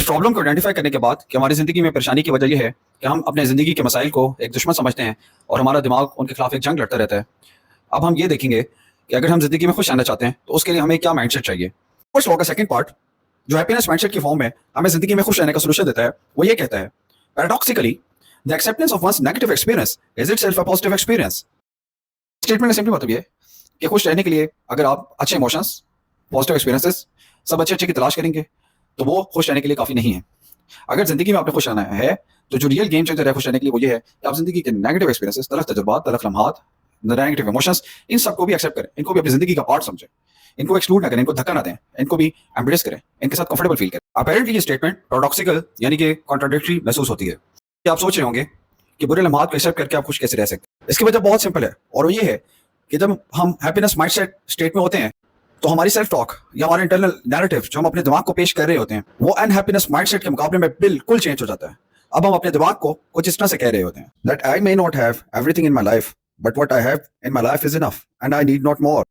Problem को identify करने के बाद कि हमारी ज़िंदगी में परेशानी की वजह ये है कि हम अपने ज़िंदगी के मसाइल को एक दुश्मन समझते हैं और हमारा दिमाग उनके खिलाफ एक जंग लड़ता रहता है। अब हम ये देखेंगे कि अगर हम ज़िंदगी में खुश रहना चाहते हैं तो उसके लिए हमें क्या माइंडसेट चाहिए। फर्स्ट लॉ का सेकंड पार्ट जो हैप्पीनेस माइंडसेट की फॉर्म में हमें ज़िंदगी में खुश रहने का सॉल्यूशन देता है, वो ये कहता है, paradoxically the acceptance of one's negative experience is itself a positive experience. Statement का सिंपली मतलब ये है कि खुश रहने के लिए अगर आप अच्छे इमोशंस, पॉजिटिव एक्सपीरियंसेस, सब अच्छे अच्छे की तलाश करेंगे तो वो खुश रहने के लिए काफ़ी नहीं है। अगर ज़िंदगी में आपने खुश रहना है तो जो रियल गेम चेंजर है खुश रहने के लिए वो ये है कि आप ज़िंदगी के नेगेटिव एक्सपीरियंसेस, तलख तजुर्बात, तलख लम्हात, नेगेटिव इमोशंस, इन सबको भी एक्सेप्ट करें, इनको भी अपनी ज़िंदगी का पार्ट समझें, इनको एक्सक्लूड ना करें, इनको धक्का ना दें, इनको भी एम्ब्रेस करें, इनके साथ कंफर्टेबल फील करें। अपेरेंटली ये स्टेटमेंट पैराडॉक्सिकल यानी कि कॉन्ट्राडिक्टरी महसूस होती है कि आप सोच रहे होंगे कि बुरे लम्हात को एक्सेप्ट करके आप खुश कैसे रह सकते हैं। इसकी वजह बहुत सिंपल है और वो ये है कि जब हम हैप्पीनेस माइंडसेट स्टेट में होते हैं तो हमारी सेल्फ टॉक या हमारे इंटरनल नैरेटिव जो हम अपने दिमाग को पेश कर रहे होते हैं वो अनहैप्पीनेस माइंडसेट के मुकाबले में बिल्कुल चेंज हो जाता है। अब हम अपने दिमाग को कुछ इस तरह से कह रहे होते हैं that I may not have everything in my life but what I have in my life is enough and I need not more.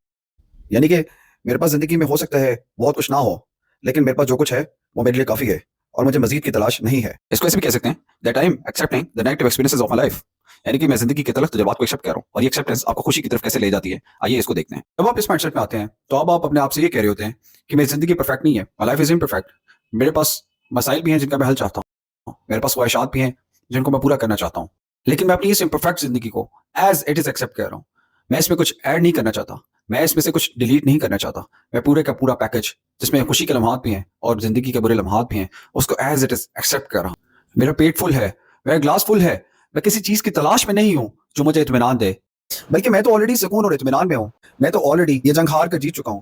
यानी कि मेरे पास जिंदगी में हो सकता है बहुत कुछ ना हो, लेकिन मेरे पास जो कुछ है वो मेरे लिए काफी है और मुझे मजीद की तलाश नहीं है। इसको ऐसे भी कह सकते हैं that I am accepting the negative experiences of my life, यानी कि मैं जिंदगी के तलख तजुर्बात को एक्सेप्ट कर रहा हूँ और ये एक्सेप्टेंस आपको खुशी की तरफ कैसे ले जाती है, आइए इसको देखते हैं। जब आप इस माइंडसेट में आते हैं तो अब आप अपने आप से ये कह रहे होते हैं कि मेरी जिंदगी परफेक्ट नहीं है, माय लाइफ इज इम्परफेक्ट, मेरे पास मसाइल भी हैं जिनका मैं हल चाहता हूँ, मेरे पास ख्वाहिशात भी हैं जिनको मैं पूरा करना चाहता हूँ, लेकिन मैं अपनी इस इम्परफेक्ट जिंदगी को एज इट इज एक्सेप्ट कर रहा हूँ। मैं इसमें कुछ ऐड नहीं करना चाहता, मैं इसमें से कुछ डिलीट नहीं करना चाहता, मैं पूरे का पूरा पैकेज जिसमें खुशी के लम्हात भी हैं और जिंदगी के बुरे लम्हात भी हैं उसको एज इट इज एक्सेप्ट कर रहा हूँ। मेरा पेट फुल है, मेरा ग्लास फुल है, मैं किसी चीज की तलाश में नहीं हूँ जो मुझे इत्मीनान दे, बल्कि मैं तो ऑलरेडी सुकून और इत्मीनान में हूँ। मैं तो ऑलरेडी ये जंग हार कर जीत चुका हूँ।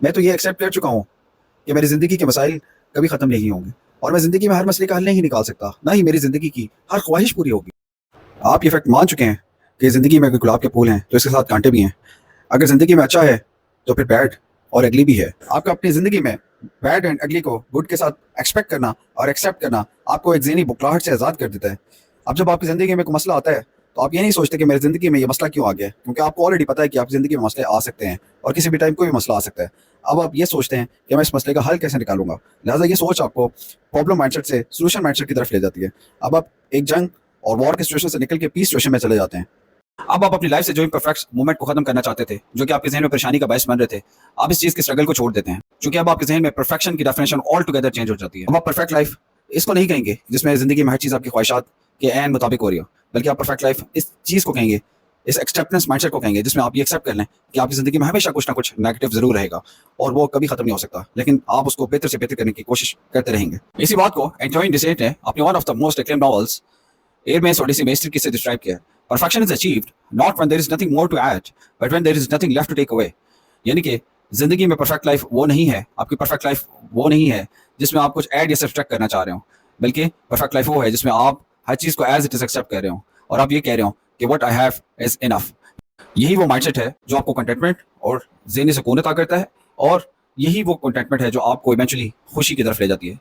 मैं तो ये एक्सेप्ट कर चुका हूँ कि मेरी जिंदगी के मसाइल कभी खत्म नहीं होंगे और मैं जिंदगी में हर मसले का हल नहीं निकाल सकता, ना ही मेरी जिंदगी की हर ख्वाहिश पूरी होगी। आप ये फैक्ट मान चुके हैं कि जिंदगी में अगर गुलाब के फूल हैं तो इसके साथ कांटे भी हैं। अगर जिंदगी में अच्छा है तो फिर बैड और अगली भी है। आपका अपनी जिंदगी में बैड एंड अगली को गुड के साथ एक्सपेक्ट करना और एक्सेप्ट करना आपको एक ज़हनी बुखलाहट से आज़ाद कर देता है। अब जब आपकी ज़िंदगी में कोई मसला आता है तो आप ये नहीं सोचते कि मेरी ज़िंदगी में ये मसला क्यों आ गया, क्योंकि आपको ऑलरेडी पता है कि आपकी ज़िंदगी में मसले आ सकते हैं और किसी भी टाइम कोई भी मसला आ सकता है। अब आप ये सोचते हैं कि मैं इस मसले का हल कैसे निकालूंगा, लिहाजा ये सोच आपको प्रॉब्लम माइंडसेट से सोल्यूशन माइंडसेट की तरफ ले जाती है। अब आप एक जंग और वॉर के सिचुएशन से निकल के पीस सिचुएशन में चले जाते हैं। अब आप अपनी लाइफ से जो इम्परफेक्ट मोमेंट को खत्म करना चाहते थे, जो कि आपके जहन में परेशानी का बायस बन रहे थे, आप इस चीज के स्ट्रगल को छोड़ देते हैं, क्योंकि अब आपके जहन में परफेक्शन की डेफिनेशन ऑल टुगेदर चेंज हो जाती है। अब आप परफेक्ट लाइफ इसको नहीं कहेंगे जिसमें जिंदगी में हर चीज आपकी ख्वाहिशात के एन मुताबिक हो रही हो, बल्कि आप परफेक्ट लाइफ इस चीज को कहेंगे, इस एक्सेप्टेंस माइंडसेट को कहेंगे जिसमें आप ये एक्सेप्ट कर लें कि आपकी जिंदगी में हमेशा कुछ ना कुछ नेगेटिव जरूर रहेगा और वो कभी खत्म नहीं हो सकता, लेकिन आप उसको बेहतर से बेहतर करने की कोशिश करते रहेंगे। इसी बात को एंटोइन डी सेंट ने अपनी one of the most acclaimed novels Airman's Odyssey में इस तरीके से डिस्क्राइब किया है, perfection is achieved not when there is nothing more to add but when there is nothing left to take away. यानी कि जिंदगी में परफेक्ट लाइफ वो नहीं है, आपकी परफेक्ट लाइफ वो नहीं है जिसमें आप कुछ ऐड या सब्ट्रैक्ट करना चाह रहे हो, बल्कि परफेक्ट लाइफ वो है जिसमें आप हर चीज को एज इट इज एक्सेप्ट कर रहे हो और आप ये कह रहे हो कि what I have is enough. यही वो माइंडसेट है जो आपको कंटेंटमेंट और ज़हनी सुकून अता करता है और यही वो कंटेंटमेंट है जो आपको इवेंचुअली खुशी की तरफ ले जाती है।